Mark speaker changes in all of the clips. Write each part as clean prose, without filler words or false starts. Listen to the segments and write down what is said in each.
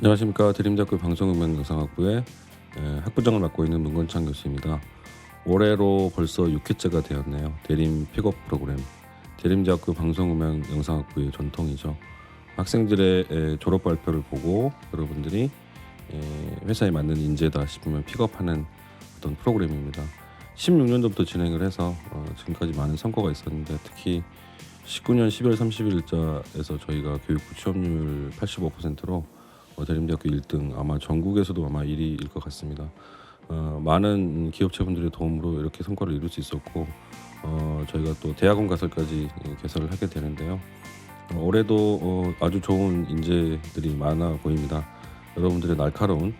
Speaker 1: 안녕하십니까. 대림대학교 방송음악영상학부의 학부장을 맡고 있는 문건창 교수입니다. 올해로 벌써 6회째가 되었네요. 대림 픽업 프로그램. 대림대학교 방송음악영상학부의 전통이죠. 학생들의 졸업 발표를 보고 여러분들이 회사에 맞는 인재다 싶으면 픽업하는 어떤 프로그램입니다. 16년도부터 진행을 해서 지금까지 많은 성과가 있었는데, 특히 19년 12월 30일자에서 저희가 교육부 취업률 85%로 대림대학교 1등, 아마 전국에서도 아마 1위일 것 같습니다. 많은 기업체분들의 도움으로 이렇게 성과를 이룰 수 있었고, 저희가 또 대학원 가설까지 개설을 하게 되는데요. 올해도 아주 좋은 인재들이 많아 보입니다. 여러분들의 날카로운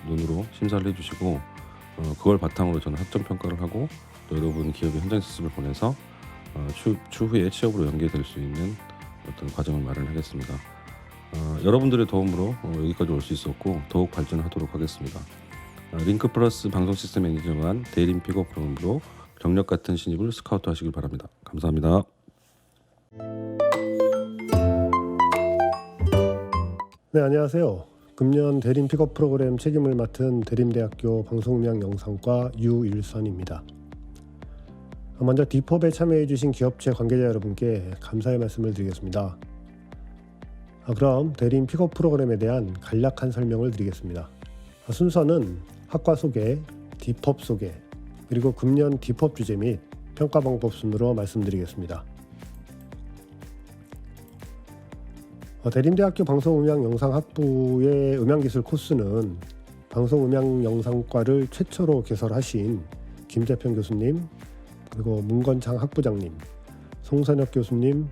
Speaker 1: 눈으로 심사를 해주시고, 그걸 바탕으로 저는 학점 평가를 하고, 또 여러분 기업의 현장 실습을 보내서 추후에 취업으로 연계될 수 있는 어떤 과정을 마련하겠습니다. 여러분들의 도움으로 여기까지 올 수 있었고, 더욱 발전하도록 하겠습니다. 링크 플러스 방송 시스템 매니저만 대림 픽업 프로그램으로 경력 같은 신입을 스카우트 하시길 바랍니다. 감사합니다.
Speaker 2: 네, 안녕하세요. 금년 대림 픽업 프로그램 책임을 맡은 대림대학교 방송음악영상과 유일선입니다. 먼저 디펍에 참여해주신 기업체 관계자 여러분께 감사의 말씀을 드리겠습니다. 그럼 대림 픽업 프로그램에 대한 간략한 설명을 드리겠습니다. 순서는 학과 소개, 디펍 소개, 그리고 금년 디펍 주제 및 평가 방법 순으로 말씀드리겠습니다. 대림대학교 방송음악영상학부의 음향기술 코스는 방송음악영상과를 최초로 개설하신 김재평 교수님, 그리고 문건창 학부장님, 송선혁 교수님,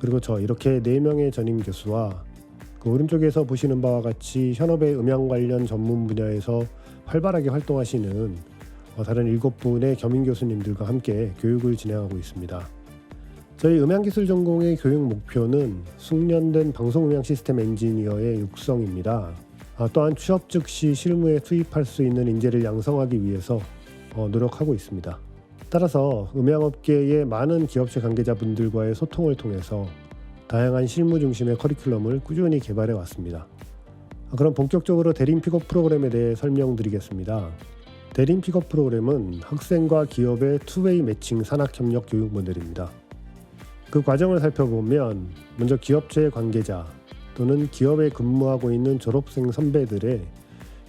Speaker 2: 그리고 저 이렇게 4명의 전임 교수와 그 오른쪽에서 보시는 바와 같이 현업의 음향 관련 전문 분야에서 활발하게 활동하시는 다른 7분의 겸임 교수님들과 함께 교육을 진행하고 있습니다. 저희 음향기술 전공의 교육 목표는 숙련된 방송음향 시스템 엔지니어의 육성입니다. 또한 취업 즉시 실무에 투입할 수 있는 인재를 양성하기 위해서 노력하고 있습니다. 따라서 음향업계의 많은 기업체 관계자분들과의 소통을 통해서 다양한 실무 중심의 커리큘럼을 꾸준히 개발해 왔습니다. 그럼 본격적으로 대림 픽업 프로그램에 대해 설명드리겠습니다. 대림 픽업 프로그램은 학생과 기업의 투웨이 매칭 산학협력 교육 모델입니다. 그 과정을 살펴보면 먼저 기업체의 관계자 또는 기업에 근무하고 있는 졸업생 선배들의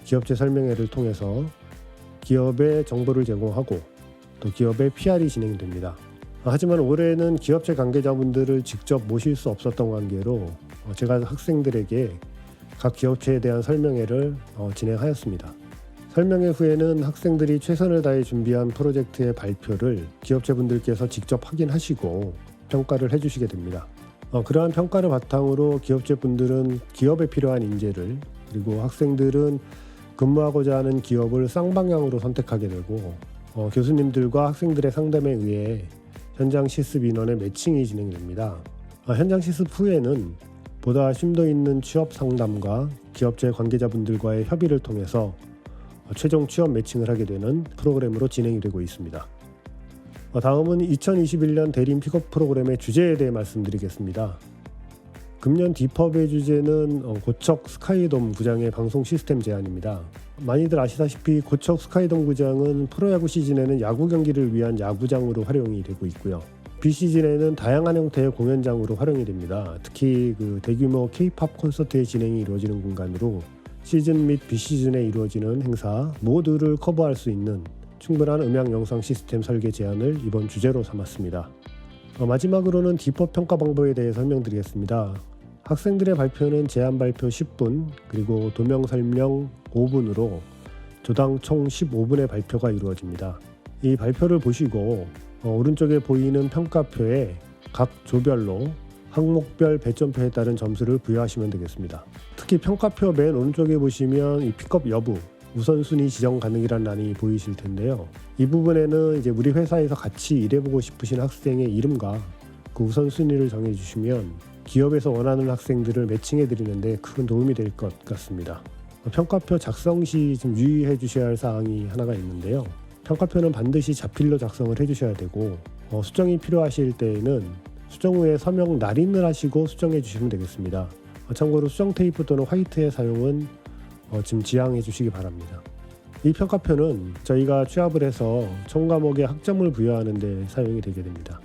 Speaker 2: 기업체 설명회를 통해서 기업에 정보를 제공하고 또 기업의 PR이 진행됩니다. 하지만 올해는 기업체 관계자분들을 직접 모실 수 없었던 관계로 제가 학생들에게 각 기업체에 대한 설명회를 진행하였습니다. 설명회 후에는 학생들이 최선을 다해 준비한 프로젝트의 발표를 기업체분들께서 직접 확인하시고 평가를 해주시게 됩니다. 그러한 평가를 바탕으로 기업체분들은 기업에 필요한 인재를, 그리고 학생들은 근무하고자 하는 기업을 쌍방향으로 선택하게 되고, 교수님들과 학생들의 상담에 의해 현장 실습 인원의 매칭이 진행됩니다. 현장 실습 후에는 보다 심도 있는 취업 상담과 기업체 관계자분들과의 협의를 통해서 최종 취업 매칭을 하게 되는 프로그램으로 진행이 되고 있습니다. 다음은 2021년 대림 픽업 프로그램의 주제에 대해 말씀드리겠습니다. 금년 디펍의 주제는 고척 스카이돔 구장의 방송 시스템 제안입니다. 많이들 아시다시피 고척 스카이돔 구장은 프로야구 시즌에는 야구 경기를 위한 야구장으로 활용이 되고 있고요. 비시즌에는 다양한 형태의 공연장으로 활용이 됩니다. 특히 대규모 K-팝 콘서트의 진행이 이루어지는 공간으로 시즌 및 비시즌에 이루어지는 행사 모두를 커버할 수 있는 충분한 음향 영상 시스템 설계 제안을 이번 주제로 삼았습니다. 마지막으로는 디펍 평가 방법에 대해 설명드리겠습니다. 학생들의 발표는 제안 발표 10분, 그리고 도명 설명 5분으로 조당 총 15분의 발표가 이루어집니다. 이 발표를 보시고 오른쪽에 보이는 평가표에 각 조별로 항목별 배점표에 따른 점수를 부여하시면 되겠습니다. 특히 평가표 맨 오른쪽에 보시면 이 픽업 여부, 우선순위 지정 가능이라는 란이 보이실 텐데요. 이 부분에는 이제 우리 회사에서 같이 일해보고 싶으신 학생의 이름과 그 우선순위를 정해주시면 기업에서 원하는 학생들을 매칭해 드리는데 큰 도움이 될 것 같습니다. 평가표 작성 시 좀 유의해 주셔야 할 사항이 하나가 있는데요. 평가표는 반드시 자필로 작성을 해 주셔야 되고, 수정이 필요하실 때에는 수정 후에 서명 날인을 하시고 수정해 주시면 되겠습니다. 참고로 수정 테이프 또는 화이트의 사용은 지금 지양해 주시기 바랍니다. 이 평가표는 저희가 취합을 해서 총 과목에 학점을 부여하는 데 사용이 되게 됩니다.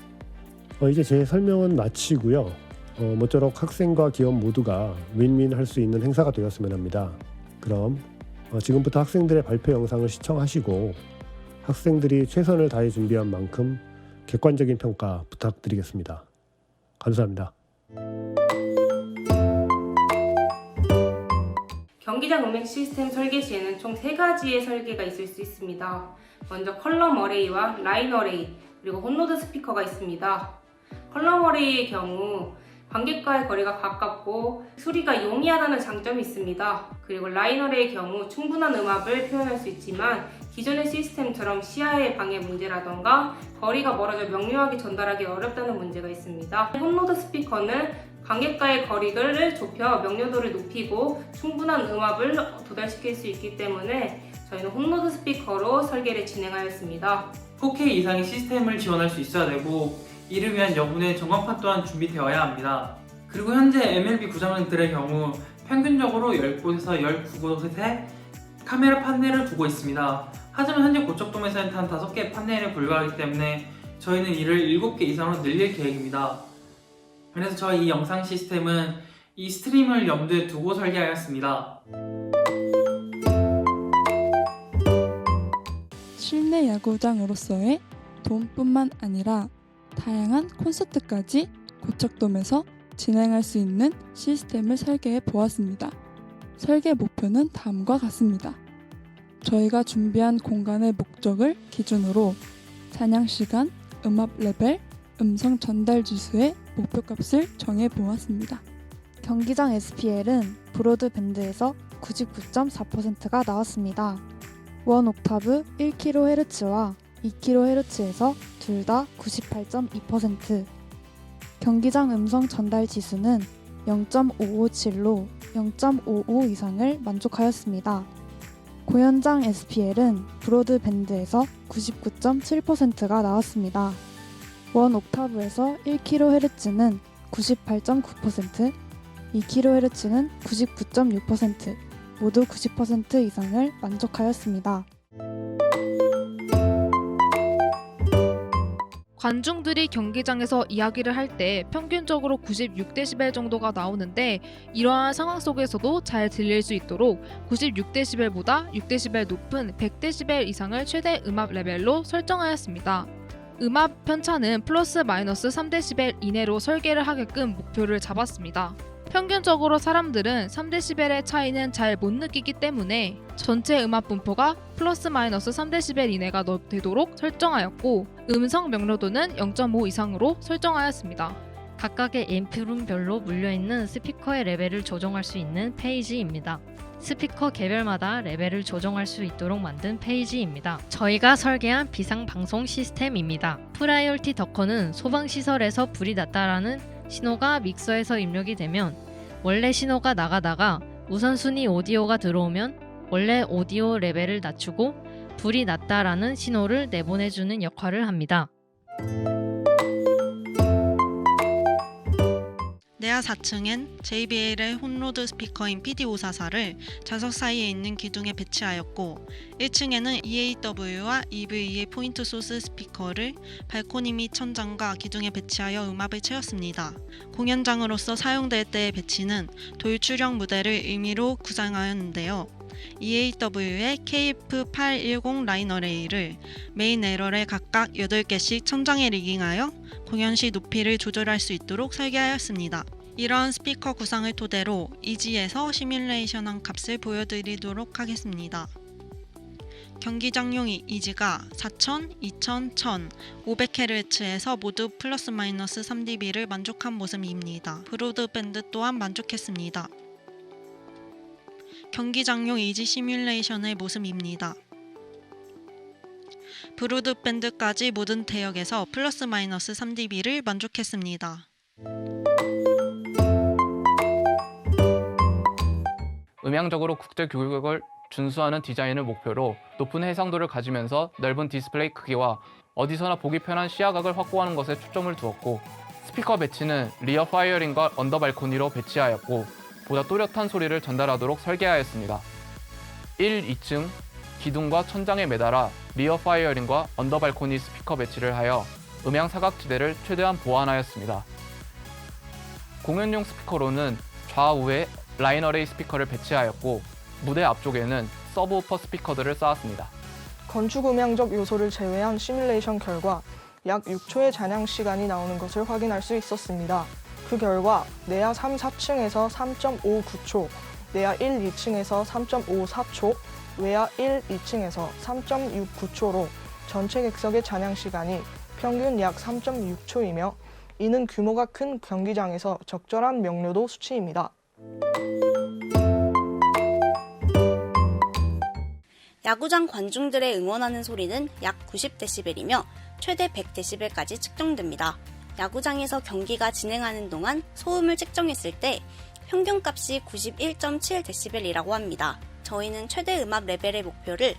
Speaker 2: 이제 제 설명은 마치고요. 모쪼록 학생과 기업 모두가 윈윈할 수 있는 행사가 되었으면 합니다. 그럼 지금부터 학생들의 발표 영상을 시청하시고 학생들이 최선을 다해 준비한 만큼 객관적인 평가 부탁드리겠습니다. 감사합니다.
Speaker 3: 경기장 음향 시스템 설계 시에는 총 3가지의 설계가 있을 수 있습니다. 먼저 컬럼 어레이와 라인 어레이, 그리고 홈로드 스피커가 있습니다. 컬럼 어레이의 경우 관객과의 거리가 가깝고 소리가 용이하다는 장점이 있습니다. 그리고 라인 어레이의 경우 충분한 음압을 표현할 수 있지만 기존의 시스템처럼 시야의 방해 문제라던가 거리가 멀어져 명료하게 전달하기 어렵다는 문제가 있습니다. 홈로드 스피커는 관객과의 거리를 좁혀 명료도를 높이고 충분한 음압을 도달시킬 수 있기 때문에 저희는 홈로드 스피커로 설계를 진행하였습니다.
Speaker 4: 4K 이상의 시스템을 지원할 수 있어야 되고 이를 위한 여분의 전광판 또한 준비되어야 합니다. 그리고 현재 MLB 구장들의 경우 평균적으로 10곳에서 19곳에 카메라 판넬을 두고 있습니다. 하지만 현재 고척돔에서는 단 5개의 판넬에 불과하기 때문에 저희는 이를 7개 이상으로 늘릴 계획입니다. 그래서 저희 이 영상 시스템은 이 스트림을 염두에 두고 설계하였습니다.
Speaker 5: 실내 야구장으로서의 돔뿐만 아니라 다양한 콘서트까지 고척돔에서 진행할 수 있는 시스템을 설계해 보았습니다. 설계 목표는 다음과 같습니다. 저희가 준비한 공간의 목적을 기준으로 사냥 시간, 음압 레벨, 음성 전달 지수의 목표값을 정해 보았습니다.
Speaker 6: 경기장 SPL은 브로드밴드에서 99.4%가 나왔습니다. 1옥타브 1kHz와 2kHz에서 둘 다 98.2%. 경기장 음성 전달 지수는 0.557로 0.55 이상을 만족하였습니다. 공연장 SPL은 브로드밴드에서 99.7%가 나왔습니다. 1옥타브에서 1kHz는 98.9%, 2kHz는 99.6%, 모두 90% 이상을 만족하였습니다.
Speaker 7: 관중들이 경기장에서 이야기를 할 때 평균적으로 96dB 정도가 나오는데 이러한 상황 속에서도 잘 들릴 수 있도록 96dB보다 6dB 높은 100dB 이상을 최대 음압 레벨로 설정하였습니다. 음압 편차는 플러스 마이너스 3dB 이내로 설계를 하게끔 목표를 잡았습니다. 평균적으로 사람들은 3dB의 차이는 잘 못 느끼기 때문에 전체 음압 분포가 플러스 마이너스 3dB 이내가 되도록 설정하였고 음성 명료도는 0.5 이상으로 설정하였습니다.
Speaker 8: 각각의 앰프룸별로 물려있는 스피커의 레벨을 조정할 수 있는 페이지입니다. 스피커 개별마다 레벨을 조정할 수 있도록 만든 페이지입니다. 저희가 설계한 비상방송 시스템입니다. 프라이어티 더커는 소방시설에서 불이 났다라는 신호가 믹서에서 입력이 되면 원래 신호가 나가다가 우선순위 오디오가 들어오면 원래 오디오 레벨을 낮추고 불이 났다라는 신호를 내보내주는 역할을 합니다.
Speaker 9: 내야 4층엔 JBL의 홈로드 스피커인 PD544를 좌석 사이에 있는 기둥에 배치하였고 1층에는 EAW와 EV의 포인트 소스 스피커를 발코니 및 천장과 기둥에 배치하여 음압을 채웠습니다. 공연장으로서 사용될 때의 배치는 돌출형 무대를 의미로 구상하였는데요. EAW의 KF810 라인 어레이를 메인 에러에 각각 8개씩 천장에 리깅하여 공연 시 높이를 조절할 수 있도록 설계하였습니다. 이러한 스피커 구상을 토대로 이지에서 시뮬레이션한 값을 보여드리도록 하겠습니다. 경기장용 이지가 4000, 2000, 1000, 500Hz에서 모두 플러스 마이너스 3dB를 만족한 모습입니다. 브로드밴드 또한 만족했습니다. 경기장용 이지 시뮬레이션의 모습입니다. 브로드밴드까지 모든 대역에서 플러스 마이너스 3dB를 만족했습니다.
Speaker 10: 음향적으로 국제 규격을 준수하는 디자인을 목표로 높은 해상도를 가지면서 넓은 디스플레이 크기와 어디서나 보기 편한 시야각을 확보하는 것에 초점을 두었고 스피커 배치는 리어 파이어링과 언더 발코니로 배치하였고 보다 또렷한 소리를 전달하도록 설계하였습니다. 1, 2층 기둥과 천장에 매달아 리어 파이어링과 언더 발코니 스피커 배치를 하여 음향 사각지대를 최대한 보완하였습니다. 공연용 스피커로는 좌우에 라인 어레이 스피커를 배치하였고 무대 앞쪽에는 서브우퍼 스피커들을 쌓았습니다.
Speaker 11: 건축 음향적 요소를 제외한 시뮬레이션 결과 약 6초의 잔향 시간이 나오는 것을 확인할 수 있었습니다. 그 결과 내야 3, 4층에서 3.59초, 내야 1, 2층에서 3.54초, 외야 1, 2층에서 3.69초로 전체 객석의 잔향 시간이 평균 약 3.6초이며 이는 규모가 큰 경기장에서 적절한 명료도 수치입니다.
Speaker 12: 야구장 관중들의 응원하는 소리는 약 90dB이며 최대 100dB까지 측정됩니다. 야구장에서 경기가 진행하는 동안 소음을 측정했을 때 평균값이 91.7dB이라고 합니다. 저희는 최대 음압 레벨의 목표를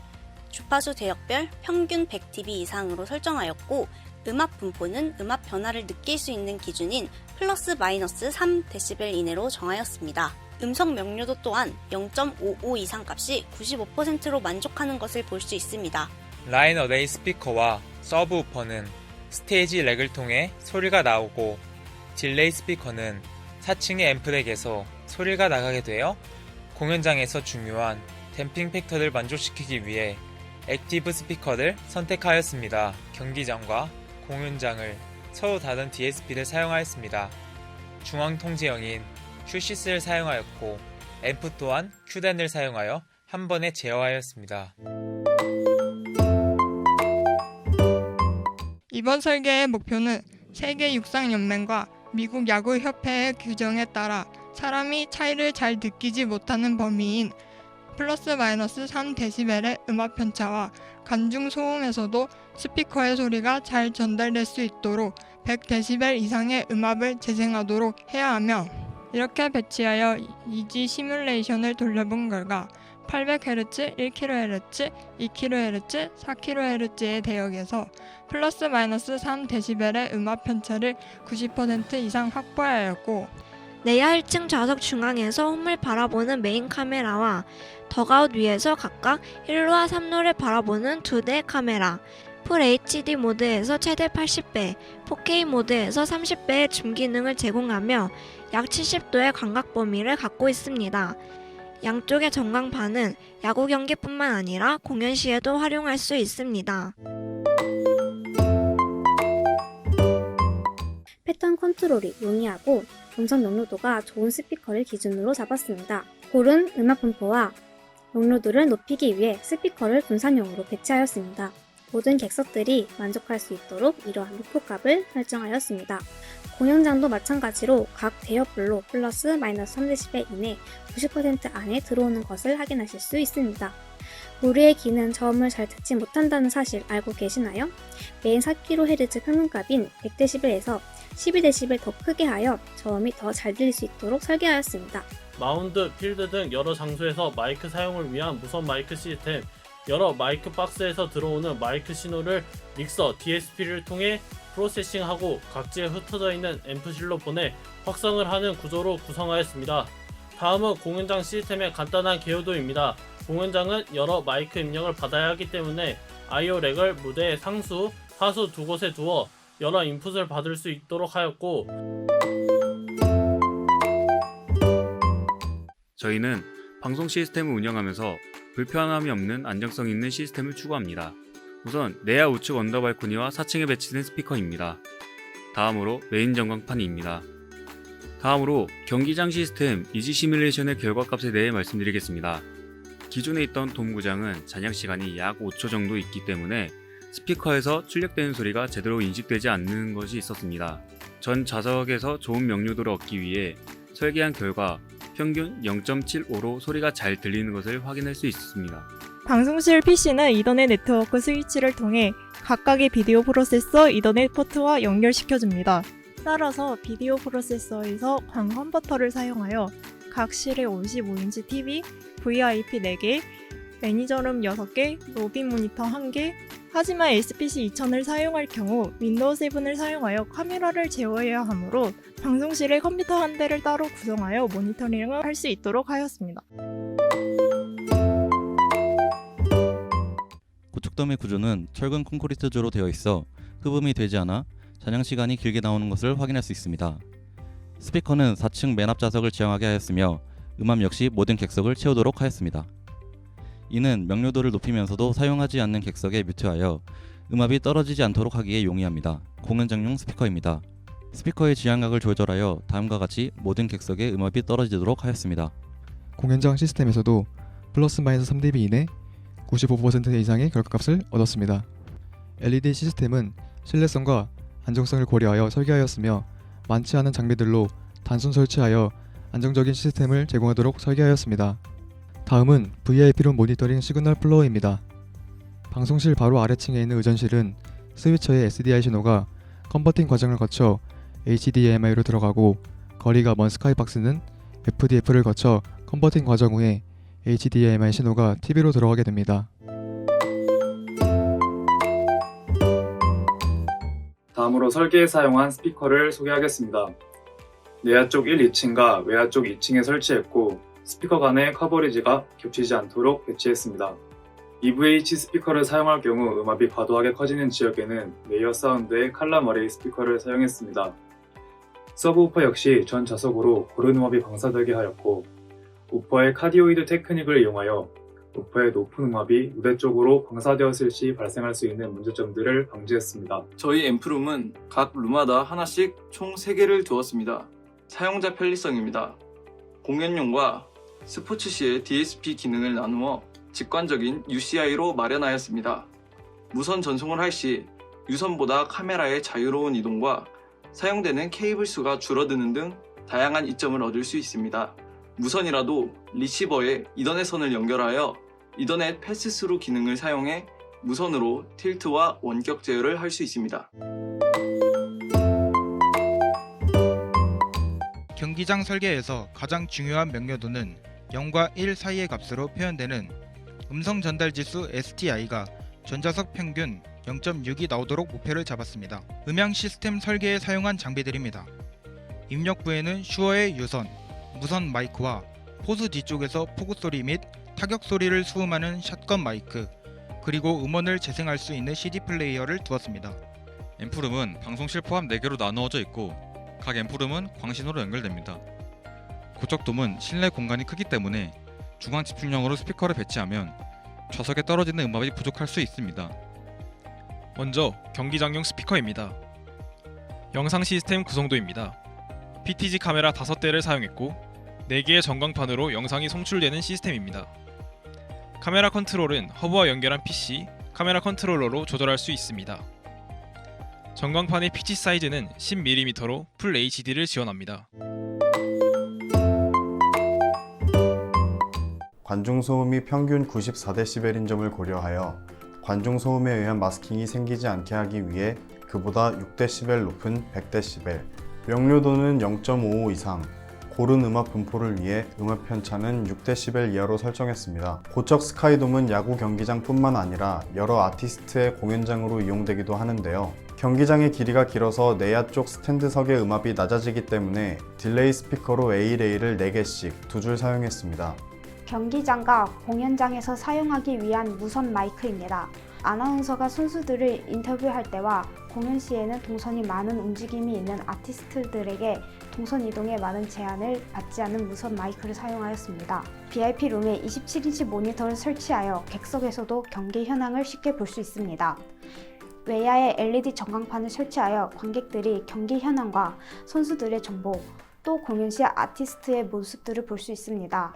Speaker 12: 주파수 대역별 평균 100dB 이상으로 설정하였고 음압 분포는 음압 변화를 느낄 수 있는 기준인 플러스 마이너스 3dB 이내로 정하였습니다. 음성 명료도 또한 0.55 이상 값이 95%로 만족하는 것을 볼 수 있습니다.
Speaker 13: 라인 어레이 스피커와 서브우퍼는 스테이지 렉을 통해 소리가 나오고 딜레이 스피커는 4층의 앰프렉에서 소리가 나가게 되어 공연장에서 중요한 댐핑 팩터를 만족시키기 위해 액티브 스피커를 선택하였습니다. 경기장과 공연장을 서로 다른 DSP를 사용하였습니다. 중앙 통제형인 Q6를 사용하였고 앰프 또한 Q10을 사용하여 한 번에 제어하였습니다.
Speaker 14: 이번 설계의 목표는 세계육상연맹과 미국 야구협회의 규정에 따라 사람이 차이를 잘 느끼지 못하는 범위인 플러스 마이너스 3dB의 음압 편차와 관중 소음에서도 스피커의 소리가 잘 전달될 수 있도록 100dB 이상의 음압을 재생하도록 해야 하며 이렇게 배치하여 이지 시뮬레이션을 돌려본 결과 800Hz, 1kHz, 2kHz, 4kHz의 대역에서 플러스 마이너스 3dB의 음압 편차를 90% 이상 확보하였고
Speaker 15: 내야 1층 좌석 중앙에서 홈을 바라보는 메인 카메라와 덕아웃 위에서 각각 1루와 3루를 바라보는 2대의 카메라, 풀 HD 모드에서 최대 80배, 4K 모드에서 30배의 줌 기능을 제공하며 약 70도의 광각 범위를 갖고 있습니다. 양쪽의 전광판은 야구 경기뿐만 아니라 공연 시에도 활용할 수 있습니다.
Speaker 16: 패턴 컨트롤이 용이하고 음성 명료도가 좋은 스피커를 기준으로 잡았습니다. 고른 음악 분포와 명료도를 높이기 위해 스피커를 분산형으로 배치하였습니다. 모든 객석들이 만족할 수 있도록 이러한 목표값을 설정하였습니다. 공연장도 마찬가지로 각 대역별로 플러스 마이너스 3dB 이내 90% 안에 들어오는 것을 확인하실 수 있습니다. 우리의 귀는 저음을 잘 듣지 못한다는 사실 알고 계시나요? 매인 4kHz 평균값인 100dB에서 12dB 더 크게 하여 저음이 더 잘 들릴 수 있도록 설계하였습니다.
Speaker 17: 마운드, 필드 등 여러 장소에서 마이크 사용을 위한 무선 마이크 시스템, 여러 마이크 박스에서 들어오는 마이크 신호를 믹서, DSP를 통해 프로세싱하고 각지에 흩어져 있는 앰프실로 보내 확성을 하는 구조로 구성하였습니다. 다음은 공연장 시스템의 간단한 개요도입니다. 공연장은 여러 마이크 입력을 받아야 하기 때문에 I/O 렉을 무대의 상수, 하수 두 곳에 두어 여러 인풋을 받을 수 있도록 하였고
Speaker 18: 저희는 방송 시스템을 운영하면서 불편함이 없는 안정성 있는 시스템을 추구합니다. 우선 내야 우측 언더 발코니와 4층에 배치된 스피커입니다. 다음으로 메인 전광판입니다. 다음으로 경기장 시스템 이지 시뮬레이션의 결과값에 대해 말씀드리겠습니다. 기존에 있던 돔구장은 잔향 시간이 약 5초 정도 있기 때문에 스피커에서 출력되는 소리가 제대로 인식되지 않는 것이 있었습니다. 전 좌석에서 좋은 명료도를 얻기 위해 설계한 결과 평균 0.75로 소리가 잘 들리는 것을 확인할 수 있습니다.
Speaker 19: 방송실 PC는 이더넷 네트워크 스위치를 통해 각각의 비디오 프로세서 이더넷 포트와 연결시켜줍니다. 따라서 비디오 프로세서에서 광 컨버터를 사용하여 각 실에 55인치 TV, VIP 4개, 매니저룸 6개, 로비 모니터 1개, 하지만 SPC2000을 사용할 경우 윈도우 7을 사용하여 카메라를 제어해야 하므로 방송실에 컴퓨터 한 대를 따로 구성하여 모니터링을 할 수 있도록 하였습니다.
Speaker 20: 고척돔의 구조는 철근 콘크리트조로 되어 있어 흡음이 되지 않아 잔향 시간이 길게 나오는 것을 확인할 수 있습니다. 스피커는 4층 맨 앞 좌석을 지향하게 하였으며 음압 역시 모든 객석을 채우도록 하였습니다. 이는 명료도를 높이면서도 사용하지 않는 객석에 뮤트하여 음압이 떨어지지 않도록 하기에 용이합니다. 공연장용 스피커입니다. 스피커의 지향각을 조절하여 다음과 같이 모든 객석에 음압이 떨어지도록 하였습니다.
Speaker 21: 공연장 시스템에서도 플러스 마이너스 3dB 이내 95% 이상의 결과값을 얻었습니다. LED 시스템은 신뢰성과 안정성을 고려하여 설계하였으며 많지 않은 장비들로 단순 설치하여 안정적인 시스템을 제공하도록 설계하였습니다. 다음은 VIP룸 모니터링 시그널 플로어입니다. 방송실 바로 아래층에 있는 의전실은 스위처의 SDI 신호가 컨버팅 과정을 거쳐 HDMI로 들어가고 거리가 먼 스카이박스는 FDF를 거쳐 컨버팅 과정 후에 HDMI 신호가 TV로 들어가게 됩니다.
Speaker 22: 다음으로 설계에 사용한 스피커를 소개하겠습니다. 내야 쪽 1, 2층과 외야 쪽 2층에 설치했고 스피커 간의 커버리지가 겹치지 않도록 배치했습니다. EVH 스피커를 사용할 경우 음압이 과도하게 커지는 지역에는 레이어 사운드의 칼럼 어레이 스피커를 사용했습니다. 서브우퍼 역시 전 좌석으로 고른 음압이 방사되게 하였고 우퍼의 카디오이드 테크닉을 이용하여 우퍼의 높은 음압이 무대 쪽으로 방사되었을 시 발생할 수 있는 문제점들을 방지했습니다.
Speaker 23: 저희 앰프룸은 각 룸마다 하나씩 총 3개를 두었습니다. 사용자 편리성입니다. 공연용과 스포츠 시의 DSP 기능을 나누어 직관적인 UCI로 마련하였습니다. 무선 전송을 할 시 유선보다 카메라의 자유로운 이동과 사용되는 케이블 수가 줄어드는 등 다양한 이점을 얻을 수 있습니다. 무선이라도 리시버에 이더넷 선을 연결하여 이더넷 패스스루 기능을 사용해 무선으로 틸트와 원격 제어를 할 수 있습니다.
Speaker 24: 경기장 설계에서 가장 중요한 명료도는 0과 1 사이의 값으로 표현되는 음성 전달 지수 STI가 전좌석 평균 0.6이 나오도록 목표를 잡았습니다. 음향 시스템 설계에 사용한 장비들입니다. 입력부에는 슈어의 유선, 무선 마이크와 포수 뒤쪽에서 포구 소리 및 타격 소리를 수음하는 샷건 마이크, 그리고 음원을 재생할 수 있는 CD 플레이어를 두었습니다.
Speaker 25: 앰프룸은 방송실 포함 4개로 나누어져 있고 각 앰프룸은 광신호로 연결됩니다. 고척돔은 실내 공간이 크기 때문에 중앙 집중형으로 스피커를 배치하면 좌석에 떨어지는 음압이 부족할 수 있습니다.
Speaker 26: 먼저 경기장용 스피커입니다. 영상 시스템 구성도입니다. PTZ 카메라 5대를 사용했고 4개의 전광판으로 영상이 송출되는 시스템입니다. 카메라 컨트롤은 허브와 연결한 PC, 카메라 컨트롤러로 조절할 수 있습니다. 전광판의 피치 사이즈는 10mm로 풀 HD를 지원합니다.
Speaker 27: 관중 소음이 평균 94dB인 점을 고려하여 관중 소음에 의한 마스킹이 생기지 않게 하기 위해 그보다 6dB 높은 100dB, 명료도는 0.55 이상, 고른 음압 분포를 위해 음압 편차는 6dB 이하로 설정했습니다. 고척 스카이돔은 야구 경기장뿐만 아니라 여러 아티스트의 공연장으로 이용되기도 하는데요. 경기장의 길이가 길어서 내야 쪽 스탠드석의 음압이 낮아지기 때문에 딜레이 스피커로 A-레이를 4개씩 2줄 사용했습니다.
Speaker 28: 경기장과 공연장에서 사용하기 위한 무선 마이크입니다. 아나운서가 선수들을 인터뷰할 때와 공연 시에는 동선이 많은 움직임이 있는 아티스트들에게 동선 이동에 많은 제한을 받지 않는 무선 마이크를 사용하였습니다. VIP룸에 27인치 모니터를 설치하여 객석에서도 경기 현황을 쉽게 볼 수 있습니다. 외야에 LED 전광판을 설치하여 관객들이 경기 현황과 선수들의 정보, 또 공연 시 아티스트의 모습들을 볼 수 있습니다.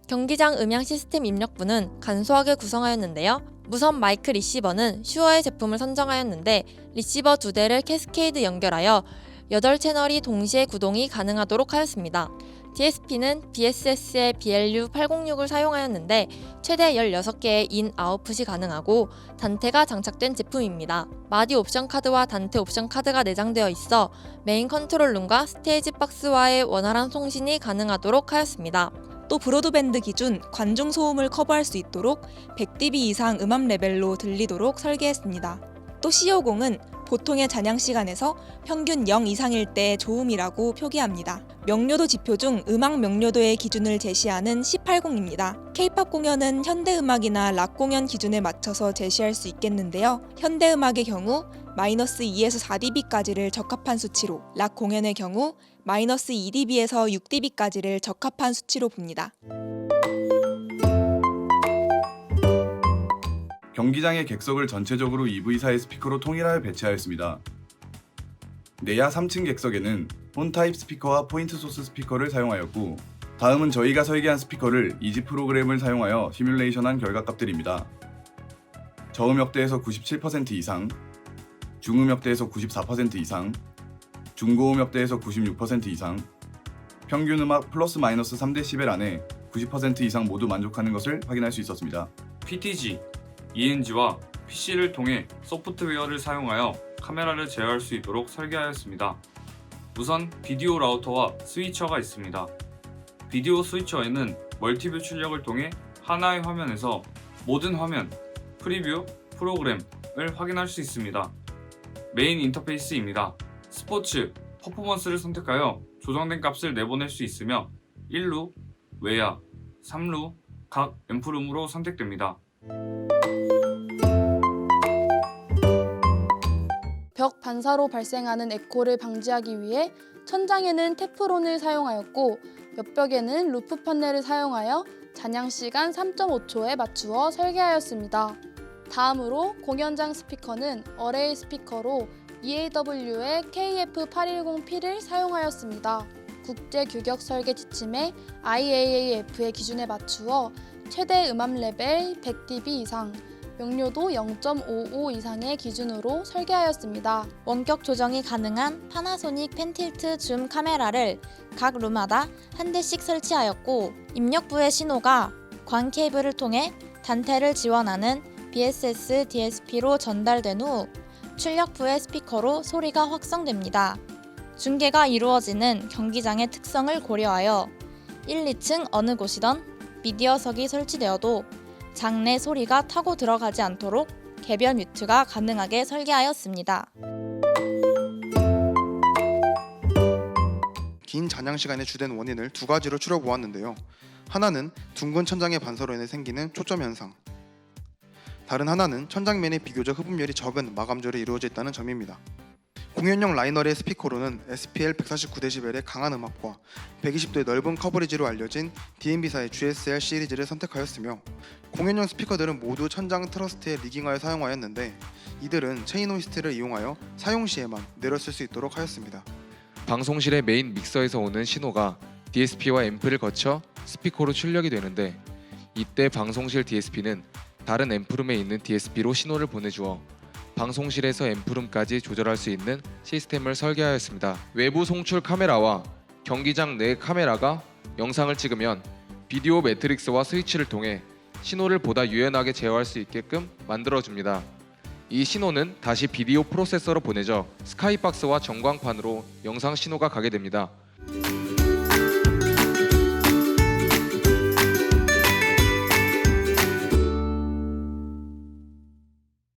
Speaker 29: 경기장 음향 시스템 입력부는 간소하게 구성하였는데요. 무선 마이크 리시버는 슈어의 제품을 선정하였는데 리시버 2대를 캐스케이드 연결하여 8채널이 동시에 구동이 가능하도록 하였습니다. DSP는 BSS의 BLU806을 사용하였는데 최대 16개의 인, 아웃풋이 가능하고 단테가 장착된 제품입니다. 마디 옵션 카드와 단테 옵션 카드가 내장되어 있어 메인 컨트롤룸과 스테이지 박스와의 원활한 송신이 가능하도록 하였습니다.
Speaker 1: 또 브로드밴드 기준 관중 소음을 커버할 수 있도록 100dB 이상 음압 레벨로 들리도록 설계했습니다. 또 C50은 보통의 잔향 시간에서 평균 0 이상일 때 좋음이라고 표기합니다. 명료도 지표 중 음악 명료도의 기준을 제시하는 C80입니다. K-POP 공연은 현대음악이나 락 공연 기준에 맞춰서 제시할 수 있겠는데요. 현대음악의 경우 -2에서 4dB까지를 적합한 수치로, 락 공연의 경우 -2dB에서 6dB까지를 적합한 수치로 봅니다.
Speaker 2: 경기장의 객석을 전체적으로 EV사의 스피커로 통일하여 배치하였습니다. 내야 3층 객석에는 폰 타입 스피커와 포인트 소스 스피커를 사용하였고, 다음은 저희가 설계한 스피커를 이지 프로그램을 사용하여 시뮬레이션한 결과값들입니다. 저음역대에서 97% 이상, 중음역대에서 94% 이상, 중고음역대에서 96% 이상, 평균 음악 플러스 마이너스 3dB 안에 90% 이상 모두 만족하는 것을 확인할 수 있었습니다.
Speaker 18: PTG, ENG와 PC를 통해 소프트웨어를 사용하여 카메라를 제어할 수 있도록 설계하였습니다. 우선 비디오 라우터와 스위처가 있습니다. 비디오 스위처에는 멀티뷰 출력을 통해 하나의 화면에서 모든 화면, 프리뷰, 프로그램을 확인할 수 있습니다. 메인 인터페이스입니다. 스포츠, 퍼포먼스를 선택하여 조정된 값을 내보낼 수 있으며 1루, 외야, 3루, 각 앰프룸으로 선택됩니다.
Speaker 3: 벽 반사로 발생하는 에코를 방지하기 위해 천장에는 테프론을 사용하였고, 옆벽에는 루프 판넬을 사용하여 잔향 시간 3.5초에 맞추어 설계하였습니다. 다음으로 공연장 스피커는 어레이 스피커로 EAW의 KF810P를 사용하였습니다. 국제 규격 설계 지침의 IAAF의 기준에 맞추어 최대 음압 레벨 100dB 이상, 명료도 0.55 이상의 기준으로 설계하였습니다.
Speaker 29: 원격 조정이 가능한 파나소닉 펜틸트 줌 카메라를 각 룸마다 한 대씩 설치하였고, 입력부의 신호가 관 케이블을 통해 단테를 지원하는 BSS DSP로 전달된 후 출력부의 스피커로 소리가 확성됩니다. 중계가 이루어지는 경기장의 특성을 고려하여 1, 2층 어느 곳이던 미디어석이 설치되어도 장내 소리가 타고 들어가지 않도록 개별 뮤트가 가능하게 설계하였습니다.
Speaker 4: 긴 잔향 시간의 주된 원인을 두 가지로 추려보았는데요. 하나는 둥근 천장의 반사로 인해 생기는 초점 현상, 다른 하나는 천장면에 비교적 흡음열이 적은 마감절이 이루어져 있다는 점입니다. 공연용 라이너의 스피커로는 SPL 149dB의 강한 음압과 120도의 넓은 커버리지로 알려진 DMB사의 GSL 시리즈를 선택하였으며, 공연용 스피커들은 모두 천장 트러스트에 리깅하여 사용하였는데, 이들은 체인 호이스트를 이용하여 사용 시에만 내렸을 수 있도록 하였습니다.
Speaker 5: 방송실의 메인 믹서에서 오는 신호가 DSP와 앰프를 거쳐 스피커로 출력이 되는데, 이때 방송실 DSP는 다른 앰프룸에 있는 DSP로 신호를 보내주어 방송실에서 앰프룸까지 조절할 수 있는 시스템을 설계하였습니다. 외부 송출 카메라와 경기장 내 카메라가 영상을 찍으면 비디오 매트릭스와 스위치를 통해 신호를 보다 유연하게 제어할 수 있게끔 만들어줍니다. 이 신호는 다시 비디오 프로세서로 보내져 스카이박스와 전광판으로 영상 신호가 가게 됩니다.